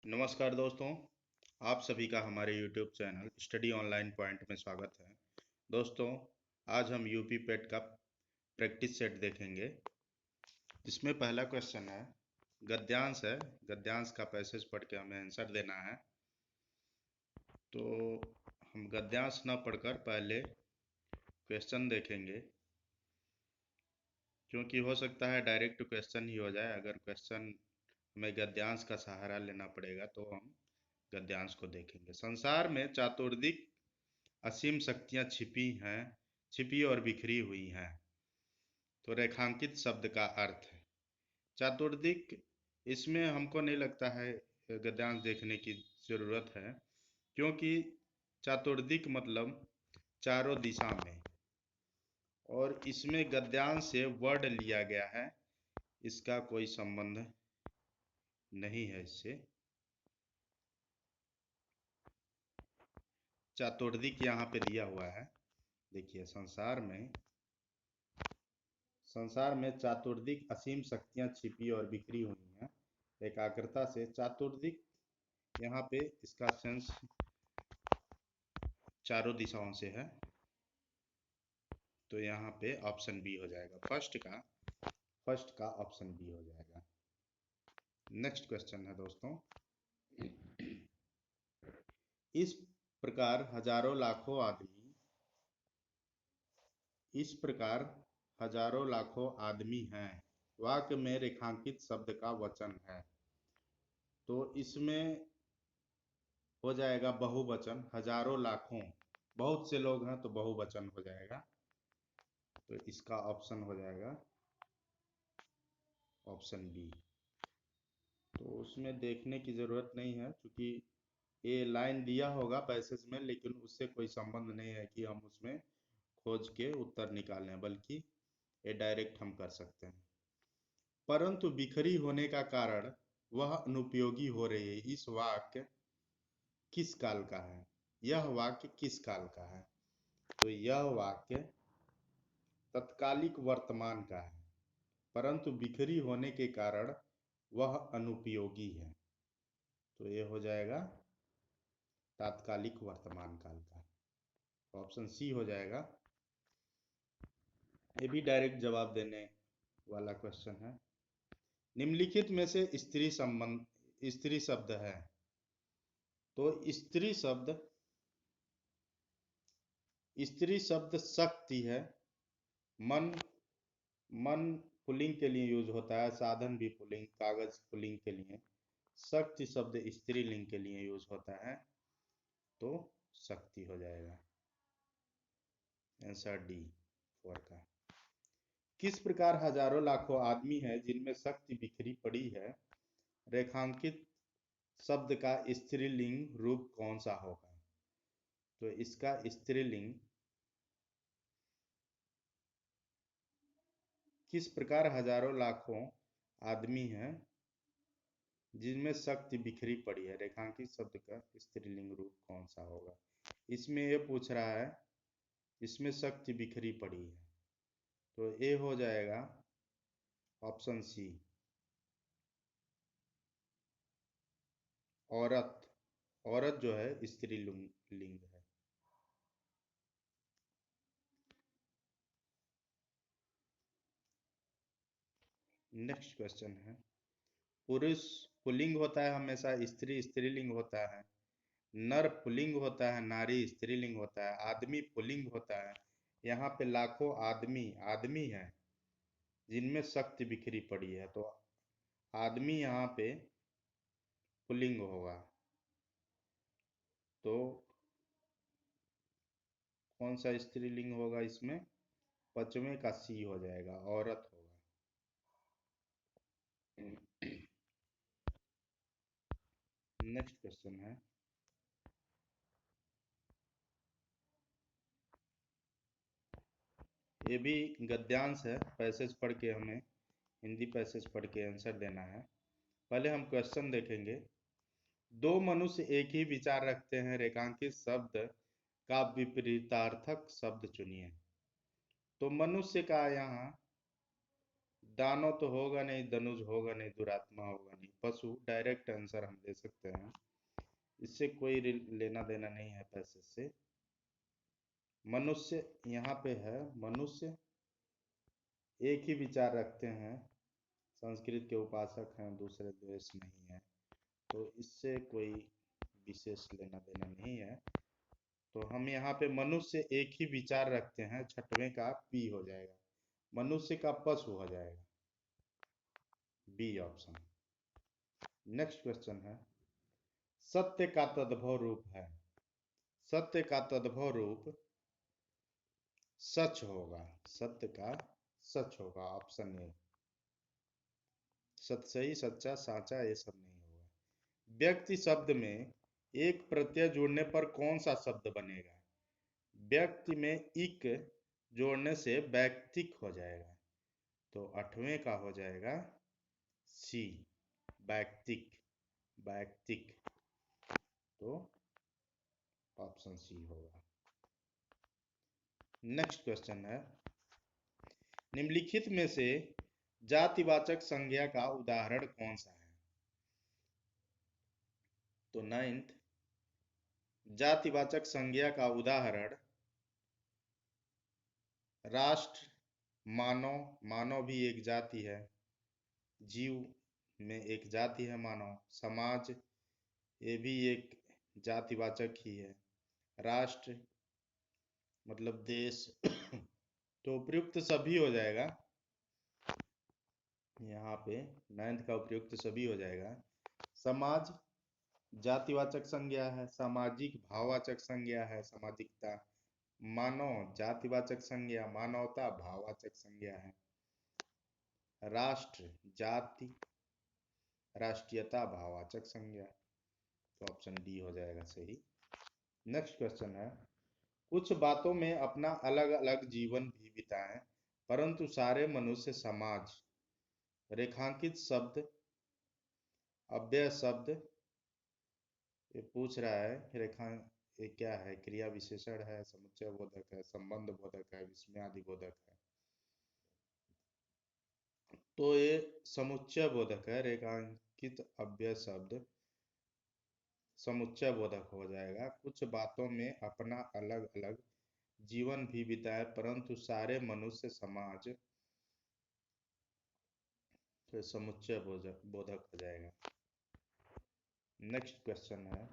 नमस्कार दोस्तों, आप सभी का हमारे YouTube channel study online point में स्वागत है। दोस्तों, आज हम यूपी पेट का प्रैक्टिस सेट देखेंगे। इसमें पहला क्वेश्चन है, गद्यांश है। गद्यांश का पैसेज पढ़ के हमें आंसर देना है। तो हम गद्यांश न पढ़कर पहले क्वेश्चन देखेंगे, क्योंकि हो सकता है डायरेक्ट क्वेश्चन ही हो जाए। अगर क्वेश्चन हमें गद्यांश का सहारा लेना पड़ेगा तो हम गद्यांश को देखेंगे। संसार में चातुर्दिक असीम शक्तियां छिपी और बिखरी हुई हैं। तो रेखांकित शब्द का अर्थ है चातुर्दिक। इसमें हमको नहीं लगता है गद्यांश देखने की जरूरत है, क्योंकि चातुर्दिक मतलब चारों दिशा में, और इसमें गद्यांश से वर्ड लिया गया है। इसका कोई संबंध नहीं है इससे। चातुर्दिक यहाँ पे दिया हुआ है। देखिए, संसार में चातुर्दिक असीम शक्तियां छिपी और बिखरी हुई हैं। एकाग्रता से चातुर्दिक, यहाँ पे इसका सेंस चारों दिशाओं से है। तो यहाँ पे ऑप्शन बी हो जाएगा। फर्स्ट का ऑप्शन बी हो जाएगा। नेक्स्ट क्वेश्चन है दोस्तों, इस प्रकार हजारों लाखों आदमी हैं। वाक्य में रेखांकित शब्द का वचन है। तो इसमें हो जाएगा बहुवचन। हजारों लाखों, बहुत से लोग हैं तो बहुवचन हो जाएगा। तो इसका ऑप्शन हो जाएगा ऑप्शन बी। तो उसमें देखने की जरूरत नहीं है, क्योंकि ये लाइन दिया होगा पैसेज में, लेकिन उससे कोई संबंध नहीं है कि हम उसमें खोज के उत्तर निकालें, बल्कि ये डायरेक्ट हम कर सकते हैं। परंतु बिखरी होने का कारण वह अनुपयोगी हो रही है। इस वाक्य किस काल का है? यह वाक्य किस काल का है? तो यह वाक्य तत्कालिक वर्तमान का है, परंतु बिखरी होने के कारण वह अनुपयोगी है। तो ये हो जाएगा तात्कालिक वर्तमान काल का। ऑप्शन सी हो जाएगा। ये भी डायरेक्ट जवाब देने वाला क्वेश्चन है। निम्नलिखित में से स्त्री शब्द है। तो स्त्री शब्द शक्ति है। मन मन पुल्लिंग के लिए यूज होता है, साधन भी पुल्लिंग, कागज पुल्लिंग के लिए। शक्ति शब्द स्त्रीलिंग के लिए यूज होता है। तो शक्ति हो जाएगा आंसर डी 4 का। किस प्रकार हजारों लाखों आदमी हैं जिनमें शक्ति बिखरी पड़ी है? रेखांकित शब्द का स्त्रीलिंग रूप कौन सा होगा? तो इसका स्त्रीलिंग, किस प्रकार हजारों लाखों आदमी हैं जिनमें शक्ति बिखरी पड़ी है, रेखांकित शब्द का स्त्रीलिंग रूप कौन सा होगा? इसमें ये पूछ रहा है, इसमें शक्ति बिखरी पड़ी है। तो ये हो जाएगा ऑप्शन सी, औरत। औरत जो है स्त्रीलिंग है। नेक्स्ट क्वेश्चन है, पुरुष पुल्लिंग होता है हमेशा, स्त्री स्त्रीलिंग होता है। नर पुल्लिंग होता है, नारी स्त्रीलिंग होता है। आदमी पुल्लिंग होता है। यहाँ पे लाखों आदमी आदमी है जिनमें शक्ति बिखरी पड़ी है। तो आदमी यहाँ पे पुल्लिंग होगा। तो कौन सा स्त्रीलिंग होगा इसमें? पांचवें का सी हो जाएगा, औरत होगा। नेक्स्ट क्वेश्चन है, ये भी गद्यांश है। पैसेज पढ़ के हमें, हिंदी पैसेज पढ़ के आंसर देना है। पहले हम क्वेश्चन देखेंगे। दो मनुष्य एक ही विचार रखते हैं। रेखांकित शब्द का विपरीतार्थक शब्द चुनिए। तो मनुष्य का यहाँ दानव तो होगा नहीं, धनुष होगा नहीं, दुरात्मा होगा नहीं, पशु डायरेक्ट आंसर हम दे सकते हैं। इससे कोई लेना देना नहीं है पैसे से। मनुष्य यहाँ पे है, मनुष्य एक ही विचार रखते हैं, संस्कृत के उपासक हैं, दूसरे द्वेष नहीं है, तो इससे कोई विशेष लेना देना नहीं है। तो हम यहाँ पे मनुष्य एक ही विचार रखते हैं, छठवें का पी हो जाएगा, मनुष्य का पशु हो जाएगा, बी ऑप्शन। नेक्स्ट क्वेश्चन है, सत्य का तद्भव रूप है, सत्य का तद्भव रूप सच होगा, सत्य का सच होगा, ऑप्शन ए। सत्य, सही, सच्चा, साचा, ये सब नहीं होगा। व्यक्ति शब्द में एक प्रत्यय जोड़ने पर कौन सा शब्द बनेगा? व्यक्ति में इक जोड़ने से व्यक्तिक हो जाएगा, तो आठवें का हो जाएगा सी, व्यक्तिक, व्यक्तिक, तो ऑप्शन सी होगा। नेक्स्ट क्वेश्चन है, निम्नलिखित में से जातिवाचक संज्ञा का उदाहरण कौन सा है? तो 9th, जातिवाचक संज्ञा का उदाहरण राष्ट्र, मानव, मानव भी एक जाति है, जीव में एक जाति है मानव, समाज ये भी एक जातिवाचक ही है, राष्ट्र मतलब देश तो उपयुक्त सभी हो जाएगा यहाँ पे, 9th का उपयुक्त सभी हो जाएगा। समाज जातिवाचक संज्ञा है, सामाजिक भाववाचक संज्ञा है, सामाजिकता। मानव जातिवाचक संज्ञा, मानवता भाववाचक संज्ञा है। राष्ट्र जाति, राष्ट्रीयता भाववाचक संज्ञा, तो ऑप्शन डी हो जाएगा सही। नेक्स्ट क्वेश्चन है, कुछ बातों में अपना अलग अलग जीवन भी बिताएं परंतु सारे मनुष्य समाज, रेखांकित शब्द, अव्यय शब्द, ये पूछ रहा है रेखा, ये क्या है, क्रिया विशेषण है, समुच्चय बोधक है, संबंध बोधक है, विस्मयादि बोधक है, तो ये समुच्चय बोधक है, रेखांकित अव्यय शब्द समुच्चय बोधक हो जाएगा। कुछ बातों में अपना अलग अलग जीवन भी बिताए परंतु सारे मनुष्य समाज, तो समुच्चय बोधक हो जाएगा। नेक्स्ट क्वेश्चन है,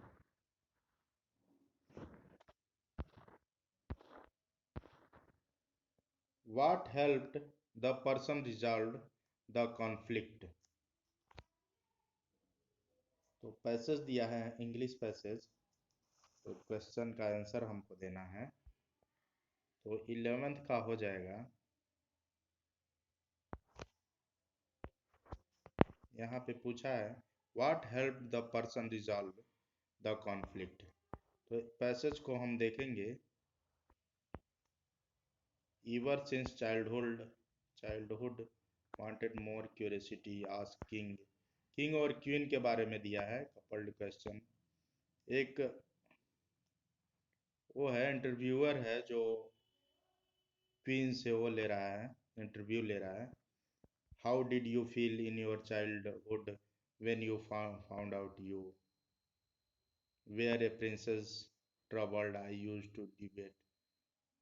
what helped the person resolve the conflict? तो पैसेज दिया है इंग्लिश पैसेज, तो क्वेश्चन का आंसर हमको देना है, तो 11th का हो जाएगा, यहाँ पे पूछा है what help the person resolve the conflict, तो पैसेज को हम देखेंगे, ever since childhood wanted more curiosity, ask king, king और क्वीन के बारे में दिया है, कपल्ड क्वेश्चन। एक वो है इंटरव्यूअर है जो क्वीन से वो ले रहा है, इंटरव्यू ले रहा है, how did you feel in your childhood when you found out you were a princess troubled I used to debate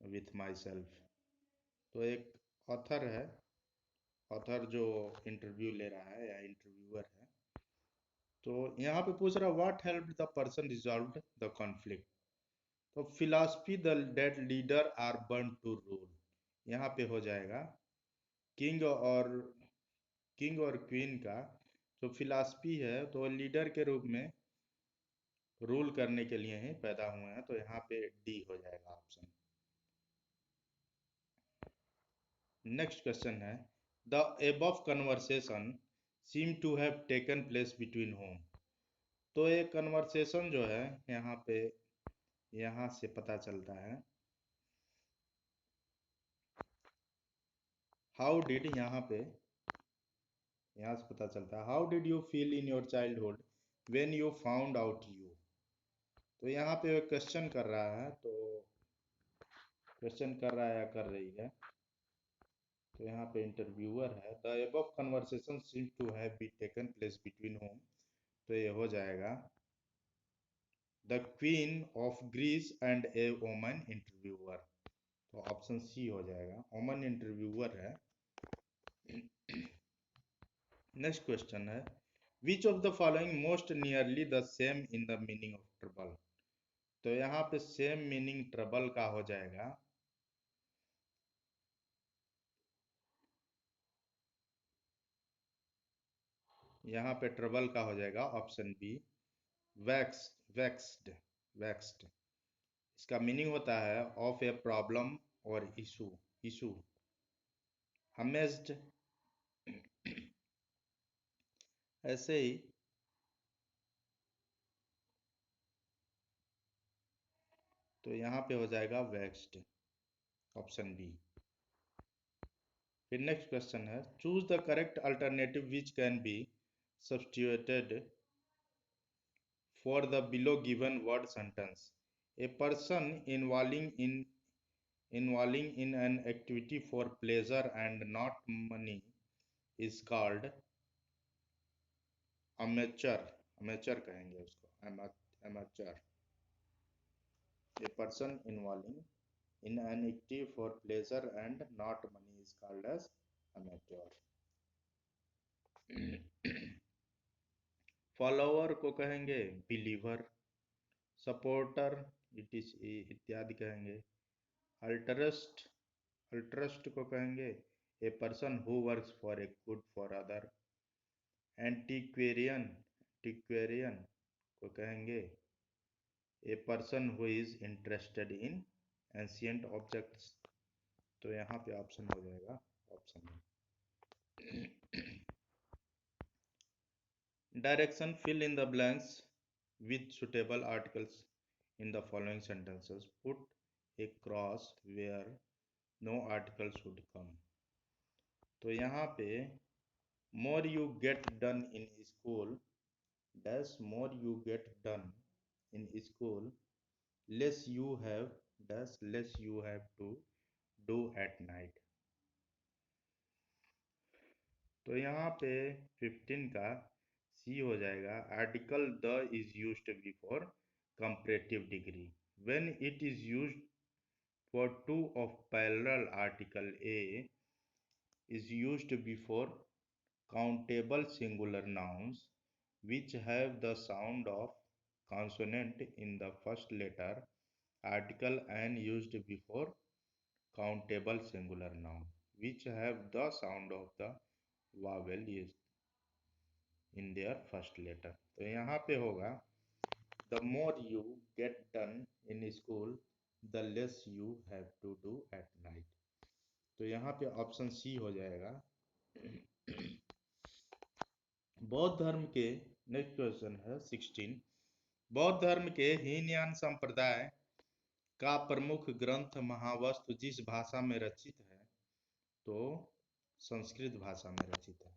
with myself. तो एक ऑथर है, ऑथर जो इंटरव्यू ले रहा है या इंटरव्यूअर है, तो यहाँ पे पूछ रहा है what help the person resolve the conflict, तो philosophy that leader are born to rule, यहाँ पे हो जाएगा किंग और क्वीन का जो फिलॉसफी है तो लीडर के रूप में रूल करने के लिए ही पैदा हुए हैं, तो यहाँ पे डी हो जाएगा ऑप्शन। नेक्स्ट क्वेश्चन है, the above conversation seem to have taken place between whom, तो ये कन्वर्सेशन जो है यहाँ पे, यहाँ से पता चलता है, हाउ डिड, यहाँ पे यहाँ से पता चलता है how did you feel in your childhood when you found out you, तो यहाँ पे क्वेश्चन कर रहा है, तो क्वेश्चन कर रहा है या कर रही है, तो यहाँ पे इंटरव्यूअर है। The above conversation seem to have be taken place between whom, तो ये हो जाएगा the queen of Greece and a woman interviewer, तो ऑप्शन सी हो जाएगा, वोमन इंटरव्यूअर है। नेक्स्ट क्वेश्चन है which of the following most nearly the same in the meaning of trouble, तो यहाँ पे सेम मीनिंग ट्रबल का हो जाएगा यहाँ पे ट्रबल का हो जाएगा ऑप्शन बी वैक्स्ड। वैक्स्ड इसका मीनिंग होता है ऑफ ए प्रॉब्लम और इशू। इशू अमेज्ड ऐसे ही तो यहाँ पे हो जाएगा वैक्स्ड, ऑप्शन बी। फिर नेक्स्ट क्वेश्चन है choose the correct alternative which can be substituted for the below given word sentence. A person involving in an activity for pleasure and not money is called amateur। amateur कहेंगे उसको, amateur। a person involving in an activity for pleasure and not money is called as amateur। Follower को कहेंगे believer, supporter इत्यादि कहेंगे। अल्ट्रस्ट altruist को कहेंगे a person who works for a good for other. Antiquarian antiquarian को कहेंगे a person who is interested in ancient objects, तो यहाँ पे ऑप्शन हो जाएगा option B. Direction fill in the blanks with suitable articles in the following sentences, put a cross where no article should come, तो यहाँ पे more you get done in school dash more you get done in school less you have dash less you have to do at night, तो यहाँ पे 15 का C हो जाएगा article the is used before comparative degree when it is used for two of parallel article a is used before countable singular nouns which have the sound of consonant in the first letter, article and used before countable singular noun which have the sound of the vowel in their first letter, तो यहाँ पे होगा the more you get done in school the less you have to do at night, तो यहाँ पे option C हो जाएगा। बौद्ध धर्म के नेक्स्ट क्वेश्चन है 16 बौद्ध धर्म के हीनयान संप्रदाय का प्रमुख ग्रंथ महावस्तु जिस भाषा में रचित है, तो संस्कृत भाषा में रचित है,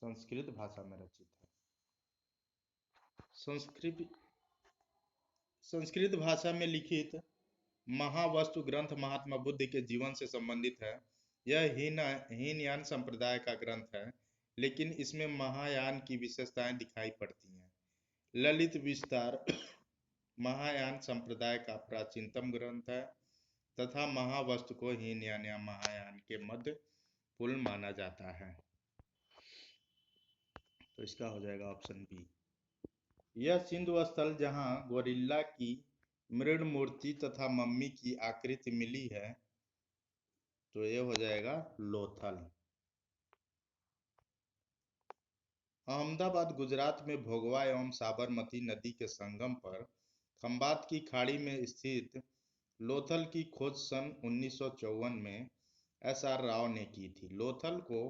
संस्कृत भाषा में रचित है। संस्कृत भाषा में लिखित महावस्तु ग्रंथ महात्मा बुद्ध के जीवन से संबंधित है। यह हीनयान संप्रदाय का ग्रंथ है, लेकिन इसमें महायान की विशेषताएं दिखाई पड़ती हैं। ललित विस्तार महायान संप्रदाय का प्राचीनतम ग्रंथ है तथा महावस्तु को हीनयान या महायान के मध्य पुल माना जाता है, तो इसका हो जाएगा ऑप्शन बी। यह सिंधु स्थल जहां गोरिल्ला की मृण मूर्ति तथा मम्मी की आकृति मिली है, तो ये हो जाएगा लोथल। अहमदाबाद गुजरात में भोगवा एवं साबरमती नदी के संगम पर खंबात की खाड़ी में स्थित लोथल की खोज सन 1954 में एस.आर. राव ने की थी। लोथल को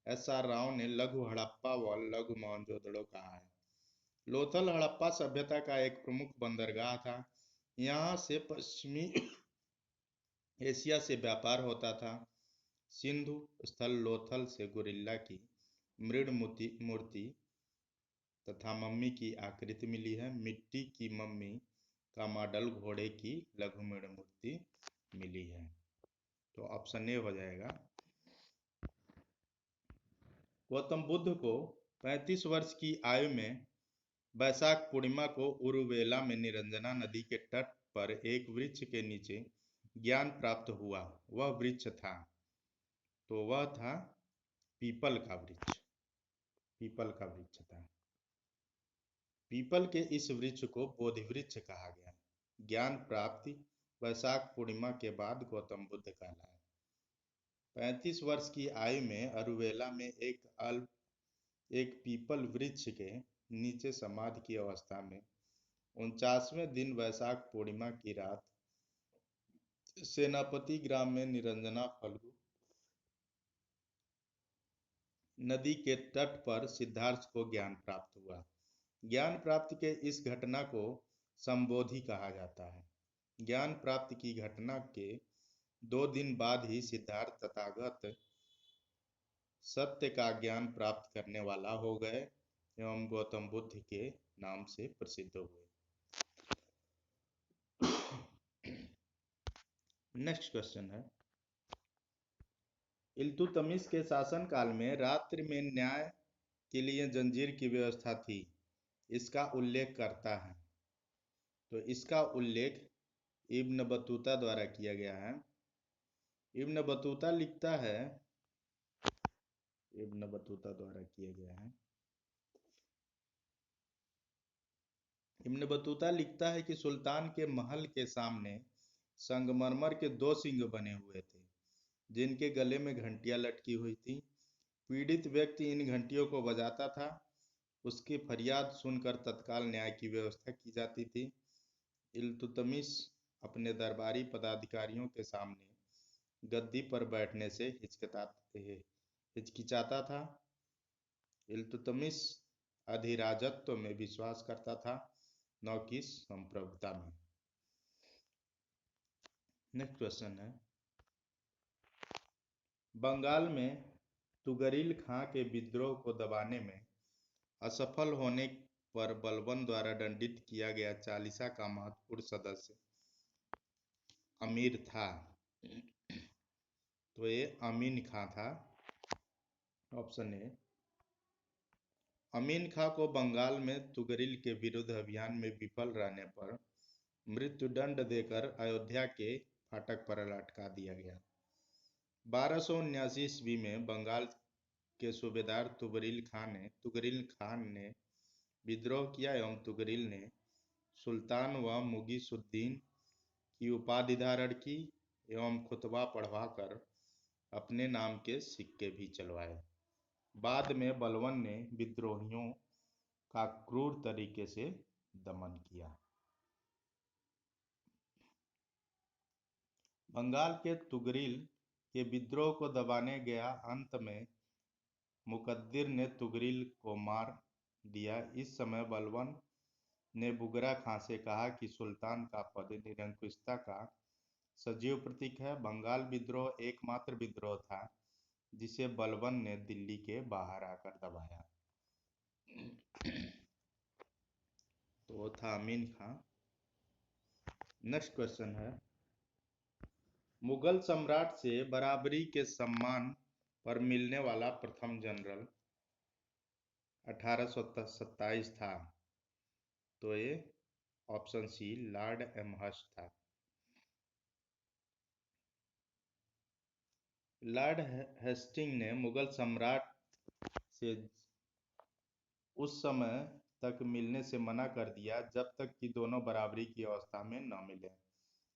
एस.आर. राव ने लघु हड़प्पा व लघु मोहनजोदड़ो कहा है। लोथल हड़प्पा सभ्यता का एक प्रमुख बंदरगाह था। यहाँ से पश्चिमी एशिया से व्यापार होता था। सिंधु स्थल लोथल से गोरिल्ला की मृण मूर्ति तथा मम्मी की आकृति मिली है। मिट्टी की मम्मी का मॉडल घोड़े की लघु मृण मूर्ति मिली है। तो ऑप्शन ए हो जाएगा। गौतम बुद्ध को 35 वर्ष की आयु में वैशाख पूर्णिमा को उरुवेला में निरंजना नदी के तट पर एक वृक्ष के नीचे ज्ञान प्राप्त हुआ। वह वृक्ष था, तो वह था पीपल का वृक्ष। पीपल का वृक्ष था। पीपल के इस वृक्ष को बोधि वृक्ष कहा गया। ज्ञान प्राप्ति वैशाख पूर्णिमा के बाद गौतम बुद्ध कहलाए। 35 वर्ष की आयु में अरुवेला में एक पीपल वृक्ष के नीचे समाधि की अवस्था में 49वें दिन वैशाख पूर्णिमा की रात सेनापति ग्राम में निरंजना फल्गु नदी के तट पर सिद्धार्थ को ज्ञान प्राप्त हुआ। ज्ञान प्राप्ति के इस घटना को संबोधि कहा जाता है। ज्ञान प्राप्ति की घटना के 2 दिन बाद ही सिद्धार्थ तथागत सत्य का ज्ञान प्राप्त करने वाला हो गए एवं गौतम बुद्ध के नाम से प्रसिद्ध हुए। नेक्स्ट क्वेश्चन है, इल्तुतमिश के शासनकाल में रात्रि में न्याय के लिए जंजीर की व्यवस्था थी, इसका उल्लेख करता है। तो इसका उल्लेख इब्न बतूता द्वारा किया गया है। इब्न बतूता लिखता है, इब्न बतूता द्वारा किया गया है। इब्न बतूता लिखता है कि सुल्तान के महल के सामने संगमरमर के 2 सिंह बने हुए थे, जिनके गले में घंटियां लटकी हुई थी। पीड़ित व्यक्ति इन घंटियों को बजाता था। उसकी फरियाद सुनकर तत्काल न्याय की व्यवस्था की जाती थी। इल्तुतमिश अपने दरबारी पदाधिकारियों के सामने गद्दी पर बैठने से हिचकिचाता था। इल्तुतमिश अधिराजत्व में विश्वास करता था, न कि संप्रभुता में। नेक्स्ट क्वेश्चन है, बंगाल में तुगरिल खां के विद्रोह को दबाने में असफल होने पर बलबन द्वारा दंडित किया गया चालीसा का महत्वपूर्ण सदस्य अमीर था। तो ये अमीन खां था। Option A. अमीन खां को बंगाल में तुगरिल के विरुद्ध अभियान में विफल रहने पर मृत्युदंड देकर अयोध्या के फाटक पर लटका दिया गया। 1279 ईस्वी में बंगाल के सूबेदार तुगरिल खान ने विद्रोह किया एवं तुगरिल ने सुल्तान व मुगीसुद्दीन की उपाधि धारण की एवं खुतबा पढ़वाकर अपने नाम के सिक्के भी चलवाए। बाद में बलबन ने विद्रोहियों का क्रूर तरीके से दमन किया। बंगाल के तुगरिल के विद्रोह को दबाने गया। अंत में मुकद्दिर ने तुगरिल को मार दिया। इस समय बलबन ने बुगरा खां से कहा कि सुल्तान का पद निरंकुशता का सजीव प्रतीक है। बंगाल विद्रोह एकमात्र विद्रोह था जिसे बलबन ने दिल्ली के बाहर आकर दबाया। तो वो था अमीन खां। नेक्स्ट क्वेश्चन है, मुगल सम्राट से बराबरी के सम्मान पर मिलने वाला प्रथम जनरल 1827 था। तो ये ऑप्शन सी लॉर्ड एमहर्स्ट था। लॉर्ड हेस्टिंग ने मुगल सम्राट से उस समय तक मिलने से मना कर दिया जब तक कि दोनों बराबरी की अवस्था में न मिले।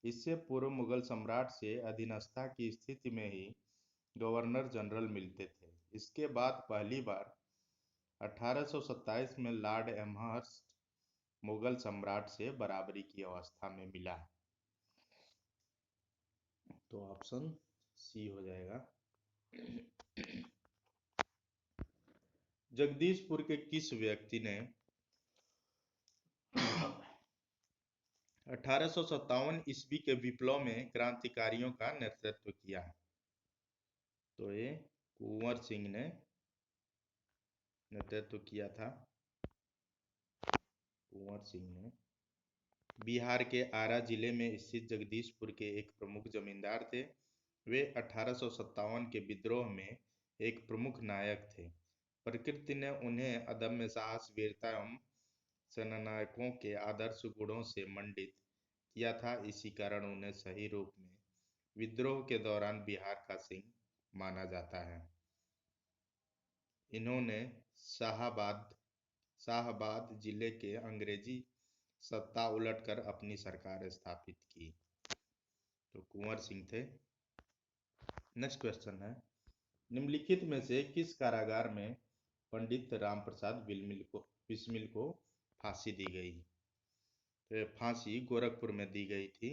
इससे पूर्व मुगल सम्राट से अधीनस्था की स्थिति में ही गवर्नर जनरल मिलते थे। इसके बाद पहली बार 1827 में लॉर्ड एमहर्स्ट मुगल सम्राट से बराबरी की अवस्था में मिला। तो ऑप्शन सी हो जाएगा। जगदीशपुर के किस व्यक्ति ने 1857 ईस्वी के विप्लव में क्रांतिकारियों का नेतृत्व किया? तो ये कुंवर सिंह ने नेतृत्व किया था। कुंवर सिंह ने। बिहार के आरा जिले में स्थित जगदीशपुर के एक प्रमुख जमींदार थे। वे 1857 के विद्रोह में एक प्रमुख नायक थे। प्रकृति ने उन्हें अदम्य साहस, वीरता एवं सेनानायकों के आदर्श गुणों से मंडित किया था। इसी कारण उन्हें सही रूप में विद्रोह के दौरान बिहार का सिंह माना जाता है। इन्होंने शाहाबाद जिले के अंग्रेजी सत्ता उलटकर अपनी सरकार स्थापित की। तो कुंवर सिंह थे। नेक्स्ट क्वेश्चन है, निम्नलिखित में से किस कारागार में पंडित राम प्रसाद बिस्मिल को फांसी दी गई? तो फांसी गोरखपुर में दी गई थी।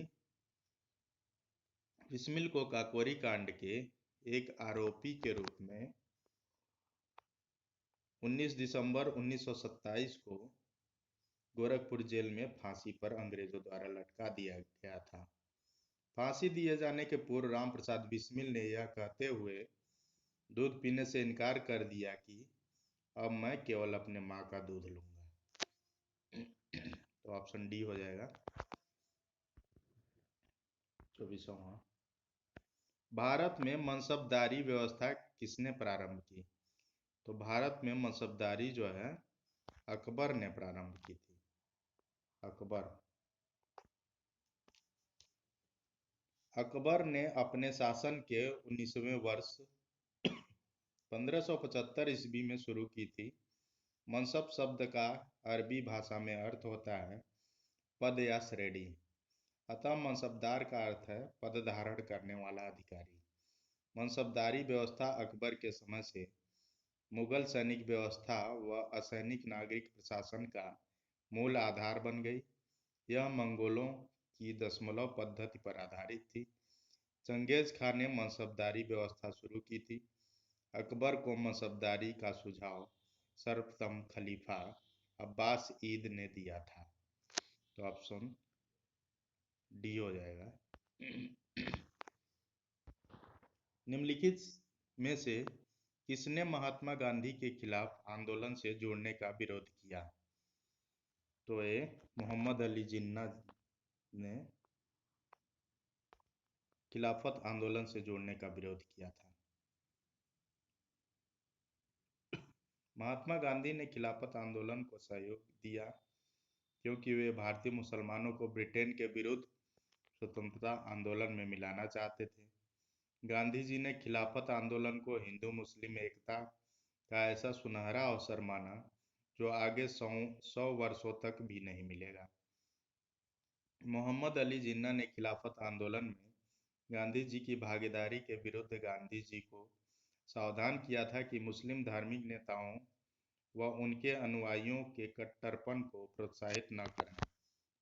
बिस्मिल को काकोरी कांड के एक आरोपी के रूप में 19 दिसंबर 1927 को गोरखपुर जेल में फांसी पर अंग्रेजों द्वारा लटका दिया गया था। फांसी दिए जाने के पूर्व राम प्रसाद बिस्मिल ने यह कहते हुए दूध पीने से इनकार कर दिया कि अब मैं केवल अपने माँ का दूध लूंगा। तो ऑप्शन डी हो जाएगा। 24वां, भारत में मनसबदारी व्यवस्था किसने प्रारंभ की? तो भारत में मनसबदारी जो है अकबर ने प्रारंभ की थी। अकबर ने अपने शासन के 19वें वर्ष 1575 ईस्वी में शुरू की थी। मनसब शब्द का अरबी भाषा में अर्थ होता है पद या श्रेणी। अतः मनसबदार का अर्थ है पद धारण करने वाला अधिकारी। मनसबदारी व्यवस्था अकबर के समय से मुगल सैनिक व्यवस्था व असैनिक नागरिक प्रशासन का मूल आधार बन गई। यह मंगोलों की दशमलव पद्धति पर आधारित थी। चंगेज खान ने मनसबदारी व्यवस्था शुरू की थी। अकबर को मनसबदारी का सुझाव सर्वप्रथम खलीफा अब्बास ईद ने दिया था। तो ऑप्शन डी हो जाएगा। निम्नलिखित में से किसने महात्मा गांधी के खिलाफ आंदोलन से जुड़ने का विरोध किया? तो ये मोहम्मद अली जिन्ना ने खिलाफत आंदोलन से जुड़ने का विरोध किया था। महात्मा गांधी ने खिलाफत आंदोलन को सहयोग दिया क्योंकि वे भारतीय मुसलमानों को ब्रिटेन के विरुद्ध स्वतंत्रता आंदोलन में मिलाना चाहते थे। गांधी जी ने खिलाफत आंदोलन को हिंदू मुस्लिम एकता का ऐसा सुनहरा अवसर माना जो आगे 100 वर्षों तक भी नहीं मिलेगा। मोहम्मद अली जिन्ना ने खिलाफत आंदोलन में गांधी जी की भागीदारी के विरुद्ध गांधी जी को सावधान किया था कि मुस्लिम धार्मिक नेताओं व उनके अनुयायियों के कट्टरपन को प्रोत्साहित न करें,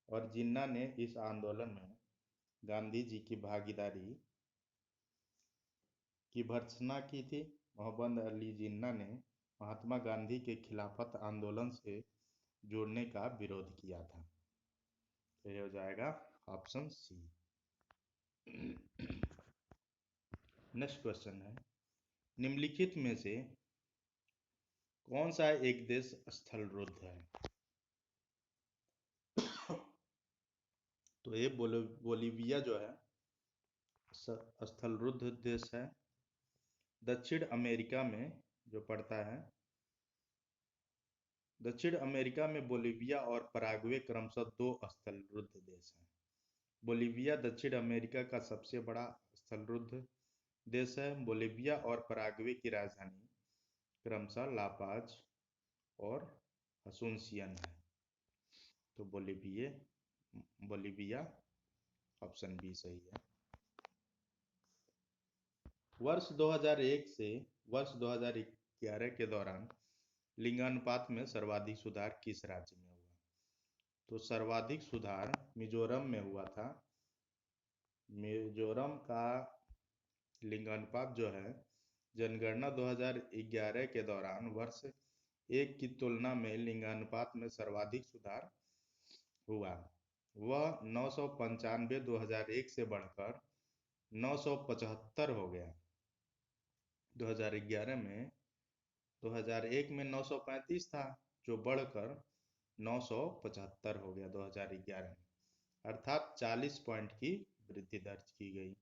और जिन्ना ने इस आंदोलन में गांधी जी की भागीदारी की भर्त्सना की थी। मोहम्मद अली जिन्ना ने महात्मा गांधी के खिलाफत आंदोलन से जुड़ने का विरोध किया था। तो ये हो जाएगा ऑप्शन सी। नेक्स्ट क्वेश्चन है, निम्नलिखित में से कौन सा एक देश स्थल रुद्ध है? तो ये बोलीविया जो है स्थल रुद्ध देश है। दक्षिण अमेरिका में जो पड़ता है, दक्षिण अमेरिका में बोलीविया और पराग्वे क्रमशः दो स्थल रुद्ध देश हैं। बोलीविया दक्षिण अमेरिका का सबसे बड़ा स्थल रुद्ध देश है। बोलीविया और पराग्वे की राजधानी क्रमशः लापाज और असूनसियन है। तो बोलीविया ऑप्शन बी सही है। वर्ष 2001 से वर्ष 2011 के दौरान लिंगानुपात में सर्वाधिक सुधार किस राज्य में हुआ? तो सर्वाधिक सुधार मिजोरम में हुआ था। मिजोरम का लिंगानुपात जो है जनगणना 2011 के दौरान वर्ष 1 की तुलना में लिंगानुपात में सर्वाधिक सुधार हुआ। वह 995 2001 से बढ़कर 975 हो गया। 2001 में 935 था जो बढ़कर 975 हो गया 2011 में। अर्थात 40 पॉइंट की वृद्धि दर्ज की गई।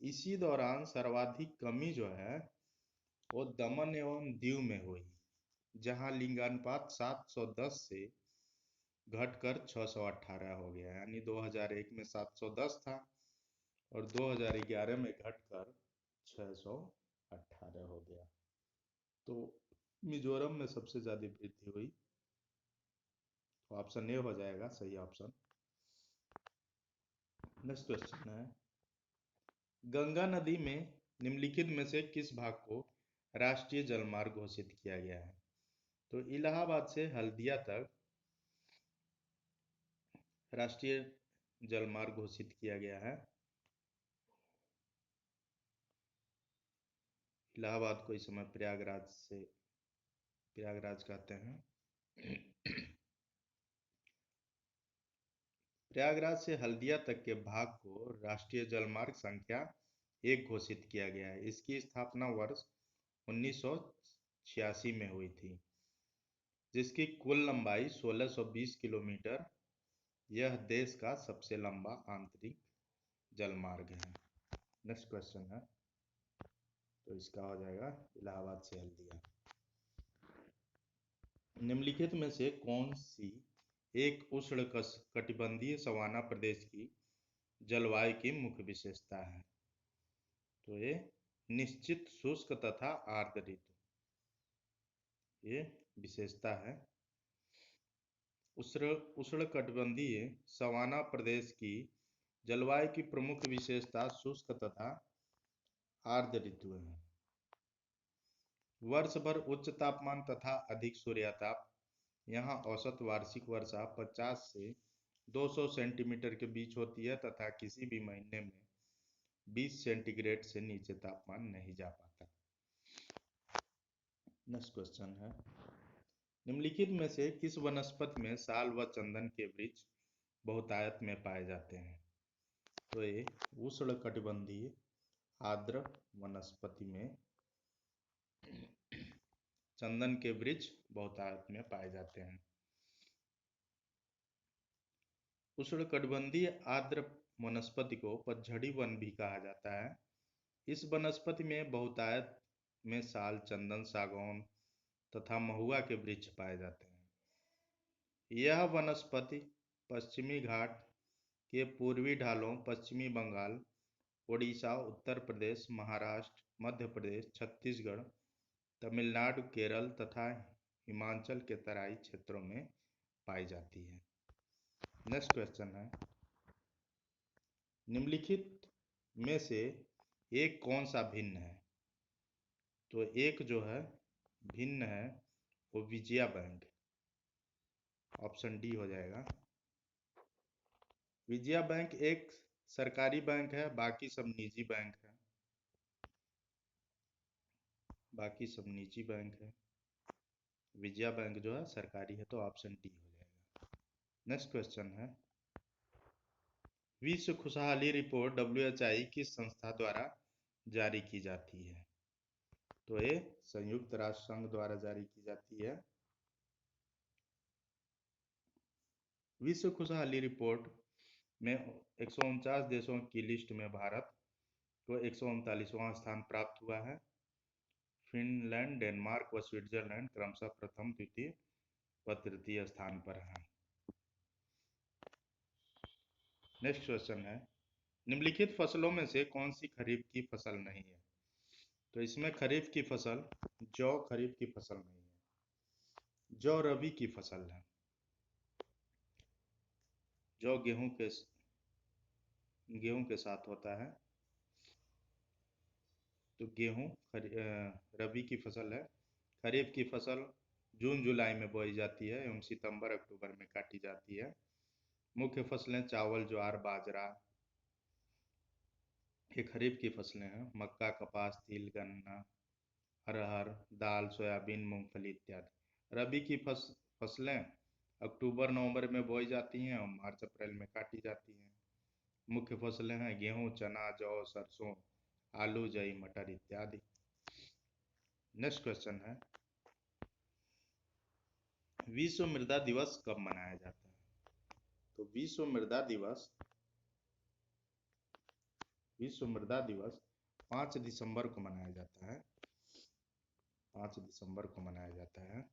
इसी दौरान सर्वाधिक कमी जो है वो दमन एवं दीव में हुई, जहां लिंगानुपात 710 से घटकर 618 हो गया। यानी 2001 में 710 था और 2011 में घटकर 618 हो गया। तो मिजोरम में सबसे ज्यादा वृद्धि हुई। तो ऑप्शन ए हो जाएगा सही ऑप्शन। नेक्स्ट क्वेश्चन है, गंगा नदी में निम्नलिखित में से किस भाग को राष्ट्रीय जलमार्ग घोषित किया गया है? तो इलाहाबाद से हल्दिया तक राष्ट्रीय जलमार्ग घोषित किया गया है। इलाहाबाद को इस समय प्रयागराज कहते हैं। प्रयागराज से हल्दिया तक के भाग को राष्ट्रीय जलमार्ग संख्या 1 घोषित किया गया है। इसकी स्थापना वर्ष 1986 में हुई थी, जिसकी कुल लंबाई 1620 किलोमीटर। यह देश का सबसे लंबा आंतरिक जलमार्ग है। नेक्स्ट क्वेश्चन है, तो इसका हो जाएगा इलाहाबाद से हल्दिया। निम्नलिखित में से कौन सी एक उष्णकटिबंधीय सवाना प्रदेश की जलवायु की मुख्य विशेषता है? तो ये निश्चित शुष्क तथा आर्द्र ऋतु ये विशेषता है। उष्णकटिबंधीय सवाना प्रदेश की जलवायु की प्रमुख विशेषता शुष्क तथा आर्द्र ऋतु है। वर्ष भर उच्च तापमान तथा अधिक सूर्यताप। यहाँ औसत वार्षिक वर्षा 50 से 200 सेंटीमीटर के बीच होती है तथा किसी भी महीने में 20 सेंटीग्रेड से नीचे तापमान नहीं जा पाता। नेक्स्ट क्वेश्चन है, निम्नलिखित में से किस वनस्पति में साल व चंदन के वृक्ष बहुतायत में पाए जाते हैं? तो ये उष्णकटिबंधीय आर्द्र वनस्पति में चंदन के वृक्ष बहुतायत में पाए जाते हैं। उष्णकटिबंधीय आर्द्र वनस्पति को पतझड़ी वन भी कहा जाता है। इस वनस्पति में बहुतायत में साल, चंदन, सागौन तथा महुआ के वृक्ष पाए जाते हैं। यह वनस्पति पश्चिमी घाट के पूर्वी ढालों, पश्चिमी बंगाल, ओडिशा, उत्तर प्रदेश, महाराष्ट्र, मध्य प्रदेश, छत्तीसगढ़, तमिलनाडु, केरल तथा हिमाचल के तराई क्षेत्रों में पाई जाती है। नेक्स्ट क्वेश्चन है, निम्नलिखित में से एक कौन सा भिन्न है? तो एक जो है भिन्न है वो विजया बैंक, ऑप्शन डी हो जाएगा। विजया बैंक एक सरकारी बैंक है, बाकी सब निजी बैंक है। विजया बैंक जो है सरकारी है, तो ऑप्शन डी हो जाएगा। नेक्स्ट क्वेश्चन है, विश्व खुशहाली रिपोर्ट WHI किस संस्था द्वारा जारी की जाती है? तो ये संयुक्त राष्ट्र संघ द्वारा जारी की जाती है। विश्व खुशहाली रिपोर्ट में 149 देशों की लिस्ट में भारत को 139वां स्थान प्राप्त हुआ है। फिनलैंड, डेनमार्क व स्विट्जरलैंड क्रमशः प्रथम, द्वितीय व तृतीय स्थान पर हैं। नेक्स्ट क्वेश्चन है, निम्नलिखित फसलों में से कौन सी खरीफ की फसल नहीं है? तो इसमें खरीफ की फसल जौ खरीफ की फसल नहीं है। जौ रबी की फसल है। जौ गेहूं के साथ होता है। तो गेहूं रबी की फसल है। खरीफ की फसल जून जुलाई में बोई जाती है एवं सितंबर अक्टूबर में काटी जाती है। मुख्य फसलें चावल, ज्वार, बाजरा ये खरीफ की फसलें हैं। मक्का, कपास, तिल, गन्ना, अरहर, दाल, सोयाबीन, मूंगफली इत्यादि। रबी की फसलें अक्टूबर नवंबर में बोई जाती हैं और मार्च अप्रैल में काटी जाती हैं। मुख्य फसलें हैं गेहूं, चना, जौ, सरसों, आलू, जई, मटर इत्यादि। नेक्स्ट क्वेश्चन है, विश्व मृदा दिवस कब मनाया जाता है? तो विश्व मृदा दिवस 5 दिसंबर को मनाया जाता है। 5 दिसंबर को मनाया जाता है।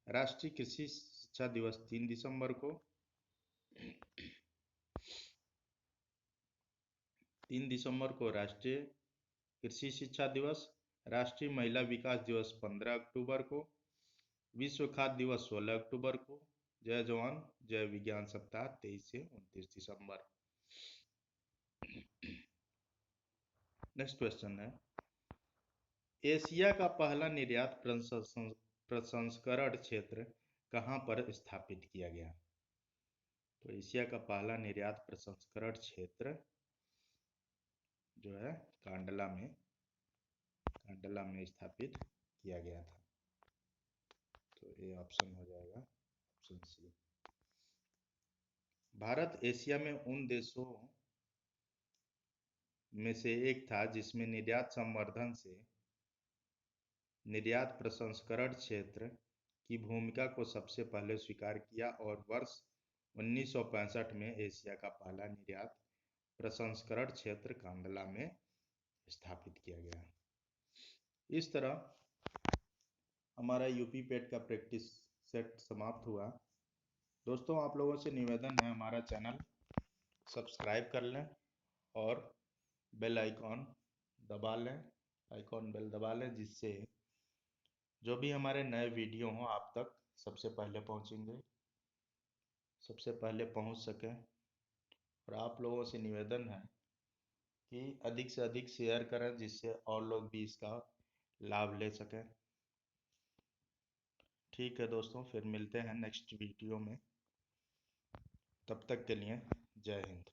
राष्ट्रीय कृषि शिक्षा दिवस 3 दिसंबर को। 3 दिसंबर को राष्ट्रीय कृषि शिक्षा दिवस। राष्ट्रीय महिला विकास दिवस 15 अक्टूबर को। विश्व खाद्य दिवस 16 अक्टूबर को। जय जवान जय विज्ञान सप्ताह 23 से 29 दिसंबर। नेक्स्ट क्वेश्चन है, एशिया का पहला निर्यात प्रसंस्करण क्षेत्र कहाँ पर स्थापित किया गया? तो एशिया का पहला निर्यात प्रसंस्करण क्षेत्र जो है कांडला में स्थापित किया गया था। तो ये ऑप्शन हो जाएगा ऑप्शन सी। भारत एशिया में उन देशों में से एक था जिसमें निर्यात संवर्धन से निर्यात प्रसंस्करण क्षेत्र की भूमिका को सबसे पहले स्वीकार किया और वर्ष 1965 में एशिया का पहला निर्यात प्रसंस्करण क्षेत्र कांडला में स्थापित किया गया। इस तरह हमारा यूपी पेट का प्रैक्टिस सेट समाप्त हुआ। दोस्तों, आप लोगों से निवेदन है हमारा चैनल सब्सक्राइब कर लें और बेल आइकॉन दबा लें, बेल दबा लें, जिससे जो भी हमारे नए वीडियो हों आप तक सबसे पहले पहुंचेंगे, सबसे पहले पहुंच सकें। और आप लोगों से निवेदन है कि अधिक से अधिक शेयर करें जिससे और लोग भी इसका लाभ ले सकें। ठीक है दोस्तों, फिर मिलते हैं नेक्स्ट वीडियो में। तब तक के लिए जय हिंद।